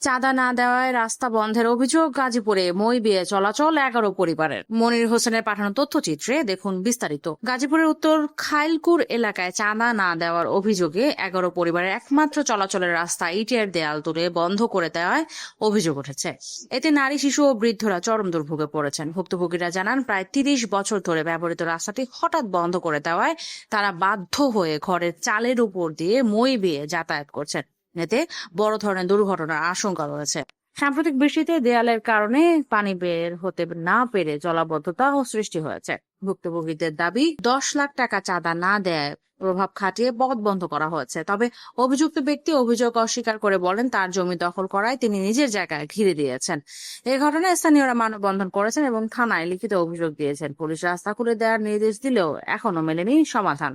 চাঁদা না দেওয়ায় রাস্তা বন্ধের অভিযোগ গাজীপুরে মই বেয়ে চলাচল 11 পরিবারের। মনির হোসেনের পাঠানো তথ্যচিত্রে দেখুন বিস্তারিত। গাজীপুরের উত্তর খাইলকুর এলাকায় চাঁদা না দেওয়ার অভিযোগে 11 পরিবারের একমাত্র চলাচলের রাস্তা ইটের দেয়াল তুলে বন্ধ করে দেওয়ায় অভিযোগ উঠেছে। এতে নারী, শিশু ও বৃদ্ধরা চরম দুর্ভোগে পড়েছেন। ভুক্তভোগীরা জানান, প্রায় 30 বছর ধরে ব্যবহৃত রাস্তাটি হঠাৎ বন্ধ করে দেওয়ায় তারা বাধ্য হয়ে ঘরের চালের উপর দিয়ে মই বেয়ে যাতায়াত করছেন। এতে বড় ধরনের দুর্ঘটনার আশঙ্কা রয়েছে। সাম্প্রতিক বৃষ্টিতে দেয়ালের কারণে পানি বের হতে না পেরে জলাবদ্ধতা ও সৃষ্টি হয়েছে। ভুক্তভোগীদের দাবি, 10 লাখ টাকা চাঁদা না দেয় প্রভাব খাটিয়ে পথ বন্ধ করা হয়েছে। তবে অভিযুক্ত ব্যক্তি অভিযোগ অস্বীকার করে বলেন, তার জমি দখল করায় তিনি নিজের জায়গায় ঘিরে দিয়েছেন। এই ঘটনায় স্থানীয়রা মানববন্ধন করেছেন এবং থানায় লিখিত অভিযোগ দিয়েছেন। পুলিশ রাস্তা খুলে দেওয়ার নির্দেশ দিলেও এখনো মেলেনি সমাধান।